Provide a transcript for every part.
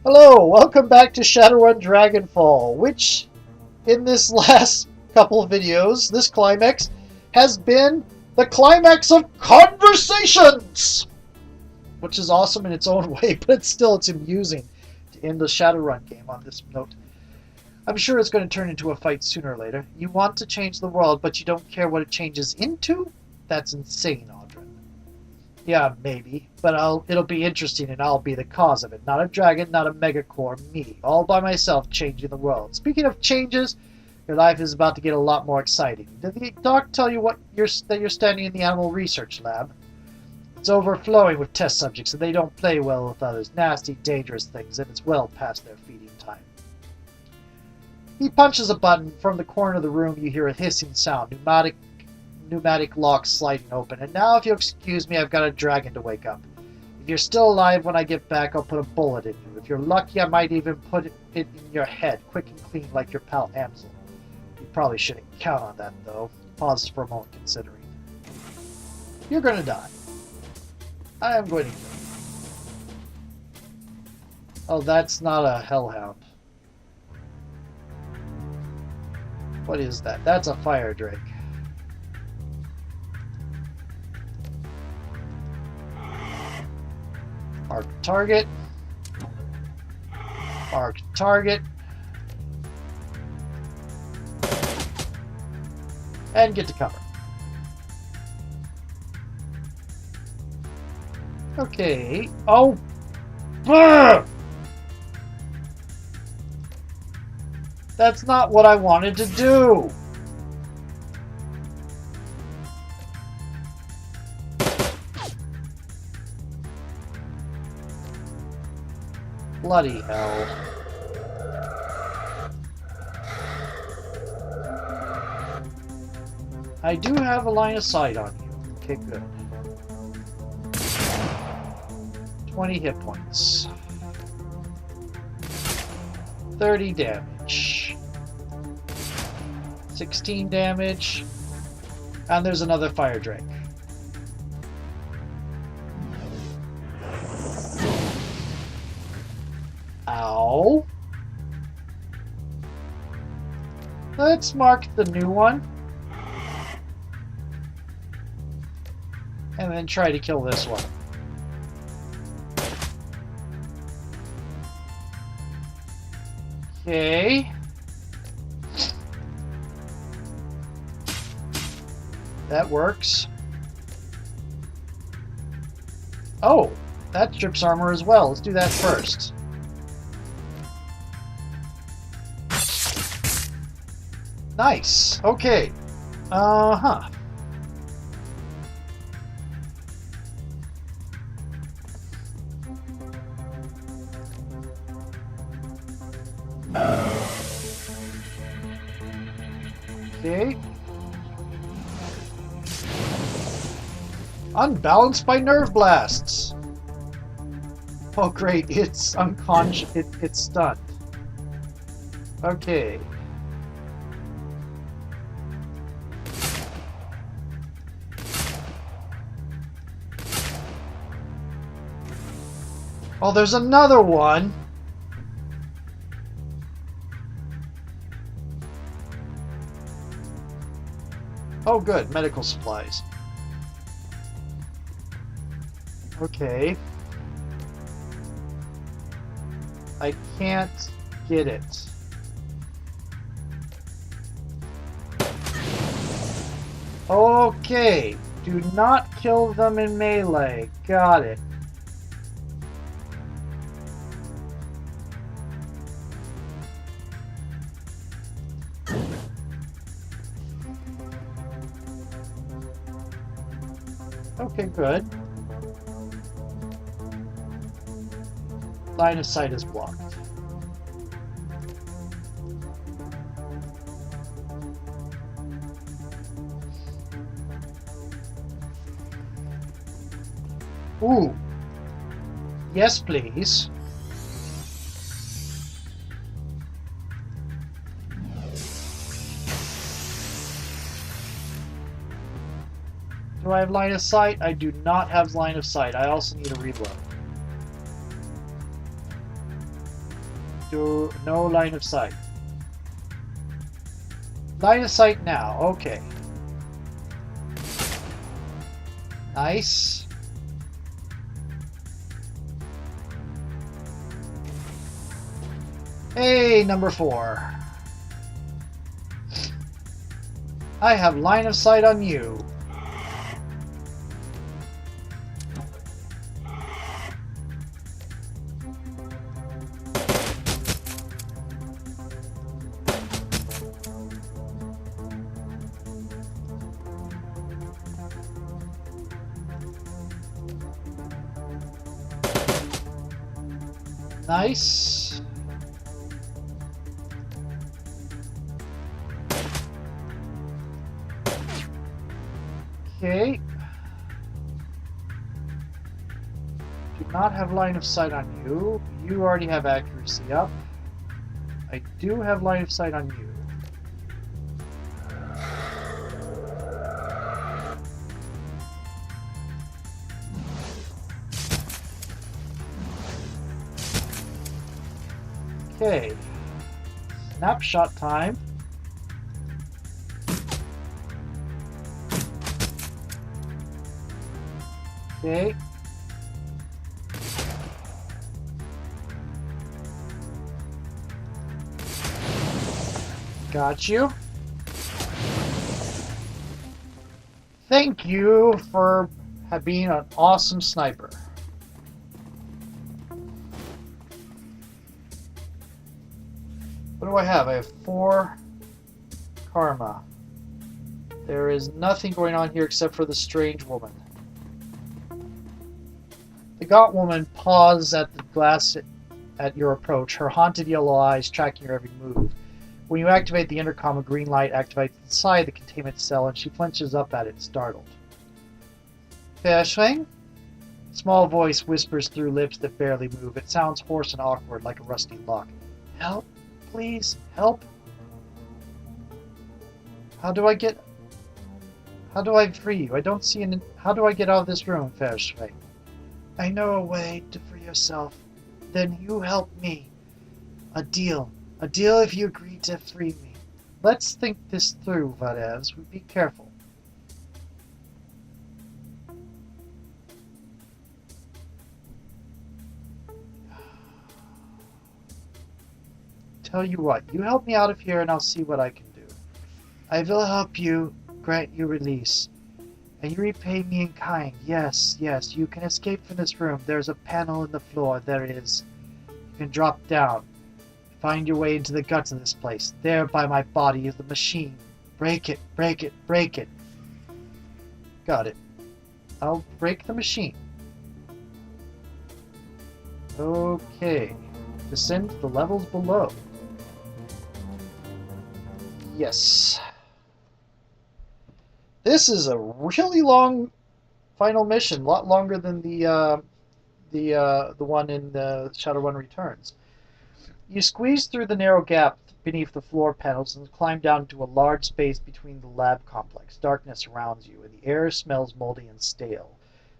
Hello, welcome back to Shadowrun Dragonfall, which, in this last couple of videos, this climax, has been the climax of conversations! Which is awesome in its own way, but it's amusing to end the Shadowrun game on this note. I'm sure it's going to turn into a fight sooner or later. You want to change the world, but you don't care what it changes into? That's insane, Audran. Yeah, maybe, but it'll be interesting and I'll be the cause of it. Not a dragon, not a megacore, me. All by myself changing the world. Speaking of changes, your life is about to get a lot more exciting. Did the doc tell you that you're standing in the animal research lab? It's overflowing with test subjects and they don't play well with others. Nasty, dangerous things, and it's well past their feeding time. He punches a button. From the corner of the room you hear a hissing sound. Pneumatic locks sliding open. And now, if you'll excuse me, I've got a dragon to wake up. If you're still alive when I get back, I'll put a bullet in you. If you're lucky, I might even put it in your head, quick and clean like your pal Amsel. You probably shouldn't count on that, though. Pause for a moment, considering. You're gonna die. I am going to kill you. Oh, that's not a hellhound. What is that? That's a fire drake. Mark target. Mark target. And get to cover. Okay. Oh! Brr! That's not what I wanted to do! Bloody hell. I do have a line of sight on you. Okay, good. 20 hit points. 30 damage. 16 damage. And there's another fire drake. Ow. Let's mark the new one. And then try to kill this one. Okay. That works. Oh, that strips armor as well. Let's do that first. Nice. Okay. Uh-huh. Okay. Unbalanced by nerve blasts. Oh great, it's unconscious. It's stunned. Okay. Oh, there's another one. Oh, good. Medical supplies. Okay. I can't get it. Okay. Do not kill them in melee. Got it. Okay, good. Line of sight is blocked. Ooh. Yes, please. Do I have line of sight? I do not have line of sight. I also need a reload. No line of sight. Line of sight now. Okay. Nice. Hey, number 4. I have line of sight on you. Nice. Okay. Do not have line of sight on you. You already have accuracy up. I do have line of sight on you. Okay. Snapshot time. Okay. Got you. Thank you for being an awesome sniper. What do I have? I have 4 karma. There is nothing going on here except for the strange woman. The gaunt woman paws at the glass at your approach, her haunted yellow eyes tracking your every move. When you activate the intercom, a green light activates inside the containment cell, and she flinches up at it, startled. Verschwing? Small voice whispers through lips that barely move. It sounds hoarse and awkward, like a rusty lock. Help, please, help. How do I free you? I don't see an... How do I get out of this room, Verschwing? I know a way to free yourself. Then you help me. A deal. A deal if you agree to free me. Let's think this through, Vadevs. Be careful. Tell you what, you help me out of here and I'll see what I can do. I will help you, grant you release. And you repay me in kind. Yes, yes, you can escape from this room. There's a panel in the floor. There is. You can drop down. Find your way into the guts of this place. There by my body is the machine. Break it, break it, break it. Got it. I'll break the machine. Okay. Descend to the levels below. Yes. This is a really long final mission. A lot longer than the one in Shadowrun Returns. You squeeze through the narrow gap beneath the floor panels and climb down to a large space between the lab complex. Darkness surrounds you, and the air smells moldy and stale.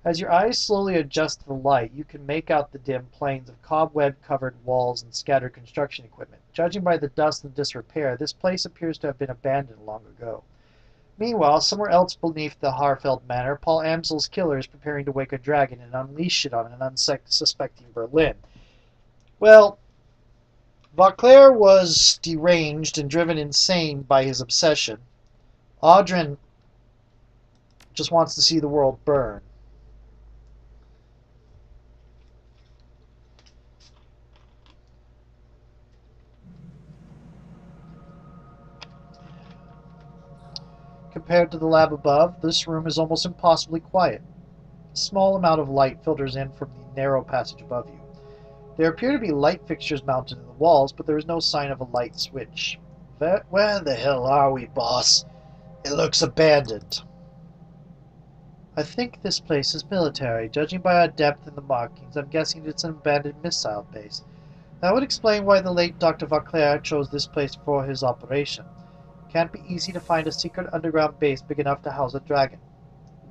As your eyes slowly adjust to the light, you can make out the dim plains of cobweb-covered walls and scattered construction equipment. Judging by the dust and disrepair, this place appears to have been abandoned long ago. Meanwhile, somewhere else beneath the Harfeld Manor, Paul Amsel's killer is preparing to wake a dragon and unleash it on an unsuspecting Berlin. Well, Vauclair was deranged and driven insane by his obsession. Audran just wants to see the world burn. Compared to the lab above, this room is almost impossibly quiet. A small amount of light filters in from the narrow passage above you. There appear to be light fixtures mounted in the walls, but there is no sign of a light switch. Where the hell are we, boss? It looks abandoned. I think this place is military. Judging by our depth in the markings, I'm guessing it's an abandoned missile base. That would explain why the late Dr. Vauclair chose this place for his operation. Can't be easy to find a secret underground base big enough to house a dragon.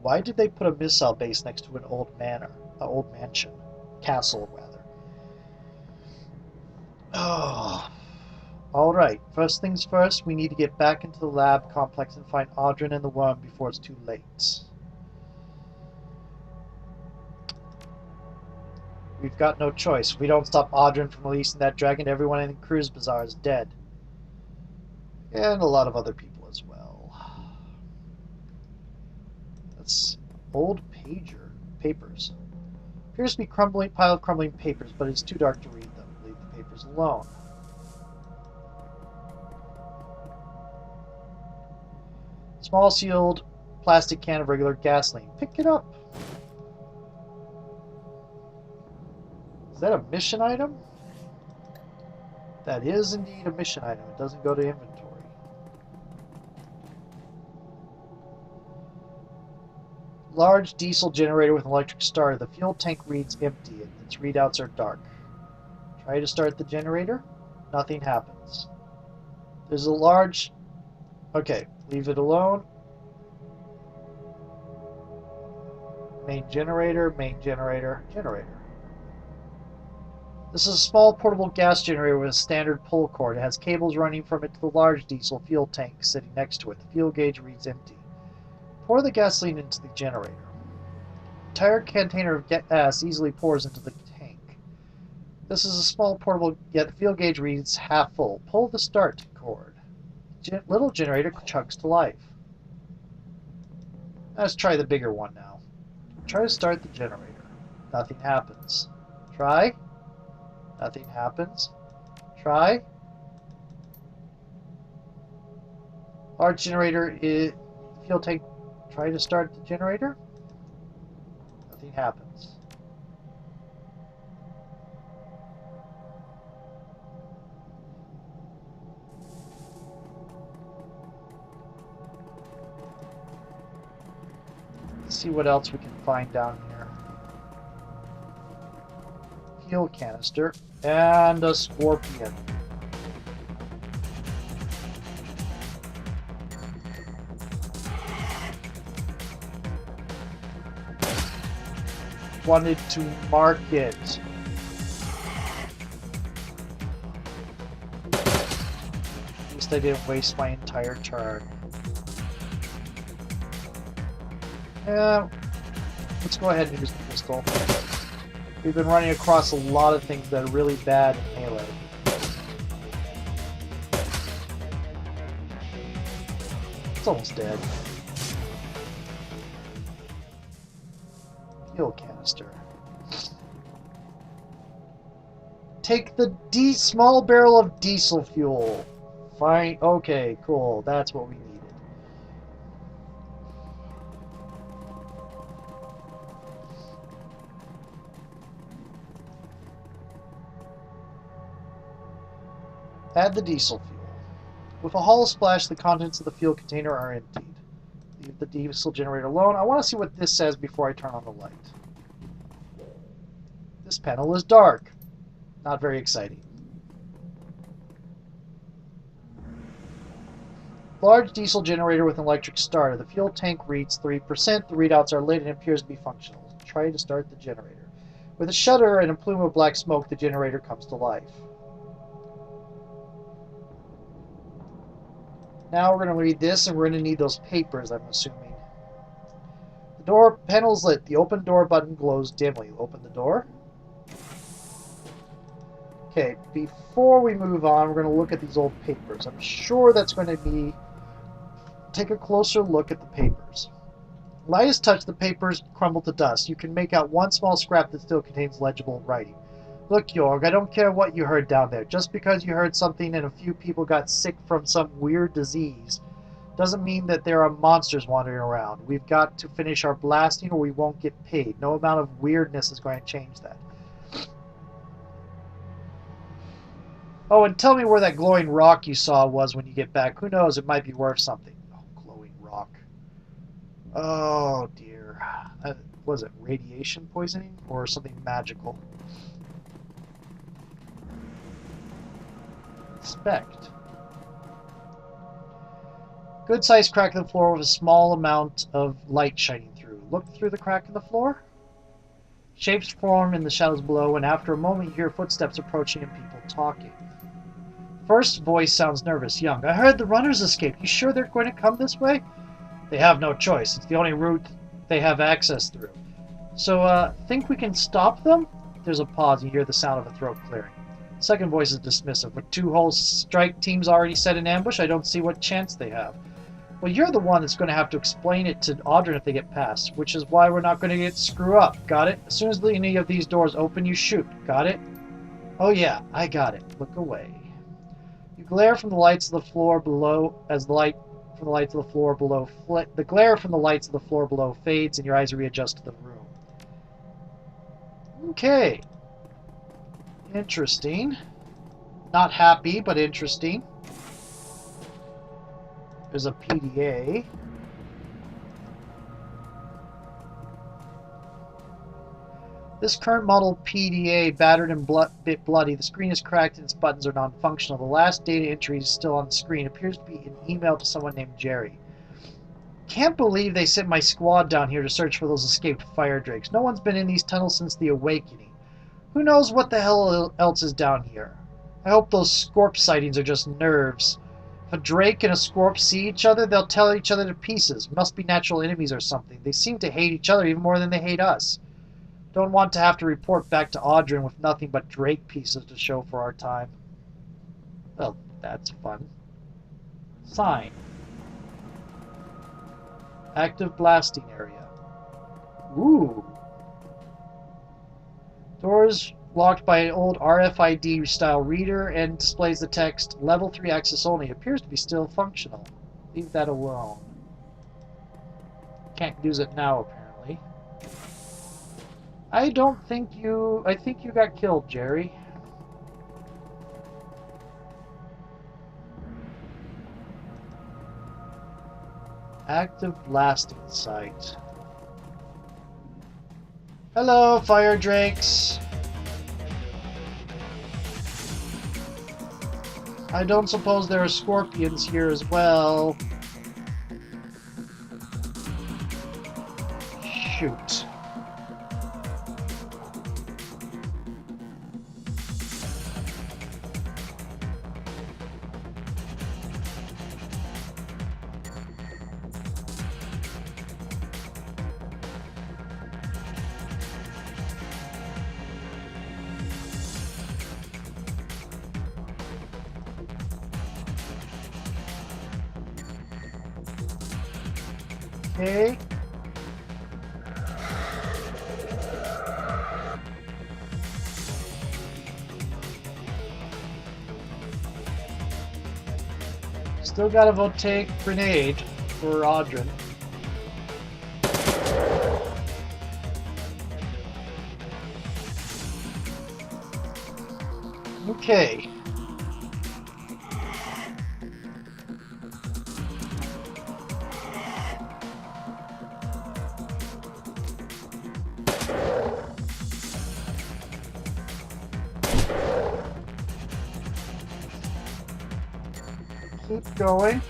Why did they put a missile base next to an old mansion? Castle, rather. Oh. Alright, first things first, we need to get back into the lab complex and find Audran and the worm before it's too late. We've got no choice. If we don't stop Audran from releasing that dragon, everyone in the cruise bazaar is dead. And a lot of other people as well. That's old papers. Appears to be pile of crumbling papers, but it's too dark to read them. Leave the papers alone. Small sealed plastic can of regular gasoline. Pick it up. Is that a mission item? That is indeed a mission item. It doesn't go to inventory. Large diesel generator with an electric starter. The fuel tank reads empty and its readouts are dark. Try to start the generator. Nothing happens. There's a large... Okay, leave it alone. Main generator, generator. This is a small portable gas generator with a standard pull cord. It has cables running from it to the large diesel fuel tank sitting next to it. The fuel gauge reads empty. Pour the gasoline into the generator. The entire container of gas easily pours into the tank. This is a small portable, yet the fuel gauge reads half full. Pull the start cord. Little generator chugs to life. Let's try the bigger one now. Try to start the generator. Nothing happens. Try. Nothing happens. Try. Large generator is fuel tank. Try to start the generator. Nothing happens. Let's see what else we can find down here. Fuel canister and a scorpion. Wanted to mark it. At least I didn't waste my entire turn. Yeah, let's go ahead and use the pistol. We've been running across a lot of things that are really bad in melee. It's almost dead. Fuel canister. Take the small barrel of diesel fuel. Fine. Okay, cool. That's what we needed. Add the diesel fuel. With a hollow splash, the contents of the fuel container are emptied. Leave the diesel generator alone. I want to see what this says before I turn on the light. This panel is dark. Not very exciting. Large diesel generator with an electric starter. The fuel tank reads 3%. The readouts are lit and appears to be functional. Try to start the generator. With a shudder and a plume of black smoke, the generator comes to life. Now we're going to read this, and we're going to need those papers, I'm assuming. The door panel's lit. The open door button glows dimly. Open the door. Okay, before we move on, we're going to look at these old papers. I'm sure that's going to be... Take a closer look at the papers. Lightest touch, the papers crumble to dust. You can make out one small scrap that still contains legible writing. Look, Jorg, I don't care what you heard down there. Just because you heard something and a few people got sick from some weird disease doesn't mean that there are monsters wandering around. We've got to finish our blasting or we won't get paid. No amount of weirdness is going to change that. Oh, and tell me where that glowing rock you saw was when you get back. Who knows, it might be worth something. Oh, glowing rock. Oh, dear. Was it radiation poisoning or something magical? Inspect. Good-sized crack in the floor with a small amount of light shining through. Look through the crack in the floor. Shapes form in the shadows below, and after a moment you hear footsteps approaching and people talking. First voice sounds nervous, young. I heard the runners escaped. You sure they're going to come this way? They have no choice. It's the only route they have access through. So, think we can stop them? There's a pause and you hear the sound of a throat clearing. Second voice is dismissive. With 2 whole strike teams already set in ambush, I don't see what chance they have. Well, you're the one that's going to have to explain it to Audran if they get past, which is why we're not going to get screwed up. Got it? As soon as any of these doors open, you shoot. Got it? Oh yeah, I got it. Look away. You glare from the lights of the floor below as the light from the lights of the floor below the glare from the lights of the floor below fades and your eyes readjust to the room. Okay. Interesting. Not happy, but interesting. There's a PDA. This current model PDA, battered and bit bloody. The screen is cracked and its buttons are non-functional. The last data entry is still on the screen. It appears to be an email to someone named Jerry. Can't believe they sent my squad down here to search for those escaped fire drakes. No one's been in these tunnels since the awakening. Who knows what the hell else is down here? I hope those Scorp sightings are just nerves. If a Drake and a Scorp see each other, they'll tear each other to pieces. Must be natural enemies or something. They seem to hate each other even more than they hate us. Don't want to have to report back to Audran with nothing but Drake pieces to show for our time. Well, that's fun. Sign. Active blasting area. Ooh. Doors locked by an old RFID style reader and displays the text level 3 access only. Appears to be still functional. Leave that alone. Can't use it now apparently. I think you got killed, Jerry. Active blasting site. Hello, fire drakes. I don't suppose there are scorpions here as well. Shoot. Okay. Still got a voltaic grenade for Audran. Okay. Keep going.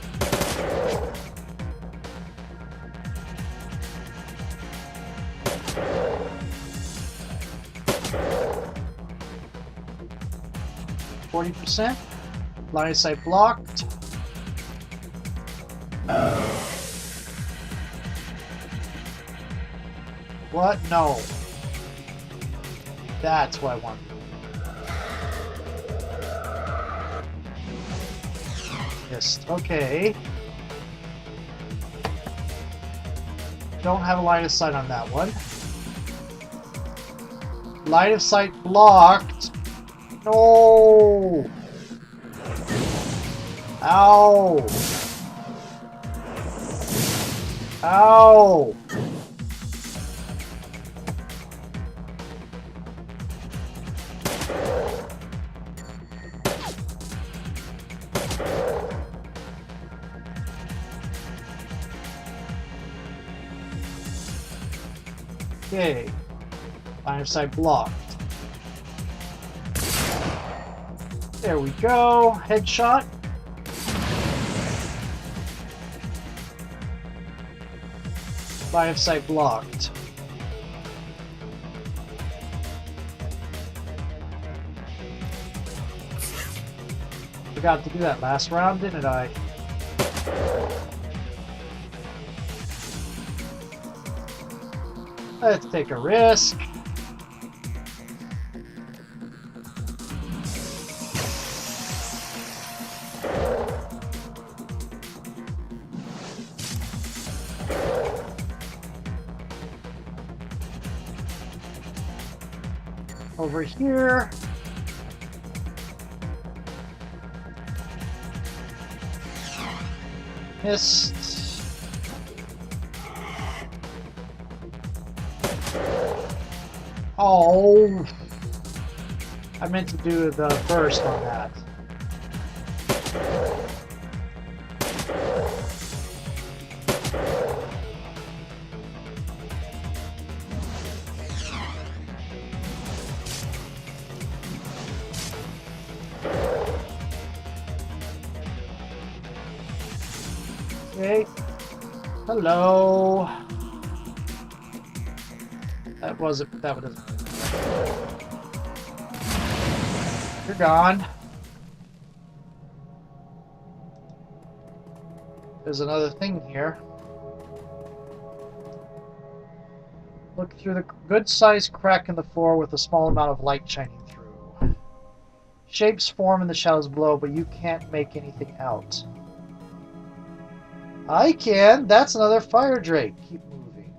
%. Line of sight blocked. What? No. That's what I want. Missed. Okay. Don't have a line of sight on that one. Line of sight blocked. No! Ow! Ow! Okay. Line of sight blocked. There we go. Headshot. Line of sight blocked. forgot to do that last round, didn't I? Let's take a risk. Over here. Missed. Oh, I meant to do the burst on that. Okay. Hello. That wasn't. That was. You're gone. There's another thing here. Look through the good-sized crack in the floor with a small amount of light shining through. Shapes form in the shadows below, but you can't make anything out. I can. That's another fire drake. Keep moving.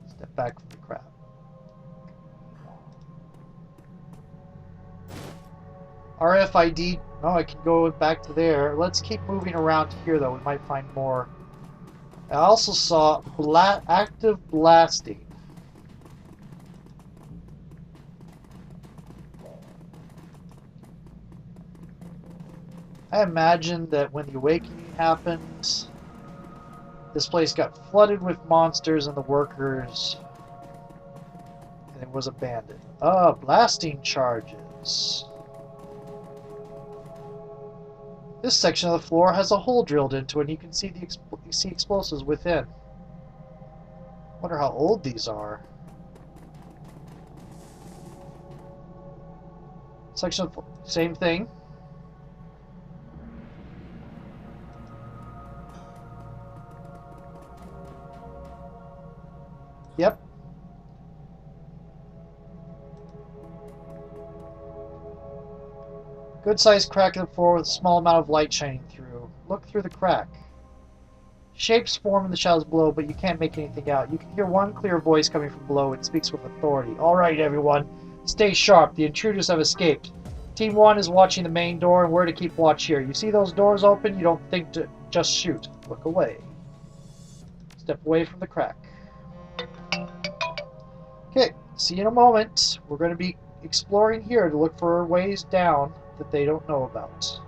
Step back from the crowd. RFID. Oh, I can go back to there. Let's keep moving around here, though. We might find more. I also saw active blasting. I imagine that when the awakening happened, this place got flooded with monsters and the workers, and it was abandoned. Ah, blasting charges. This section of the floor has a hole drilled into it, and you can see the explosives within. Wonder how old these are. Section of same thing. Yep. Good-sized crack in the floor with a small amount of light shining through. Look through the crack. Shapes form in the shadows below, but you can't make anything out. You can hear one clear voice coming from below. It speaks with authority. All right, everyone. Stay sharp. The intruders have escaped. Team 1 is watching the main door, and we're to keep watch here. You see those doors open? You don't think to just shoot. Look away. Step away from the crack. Okay, see you in a moment. We're going to be exploring here to look for ways down that they don't know about.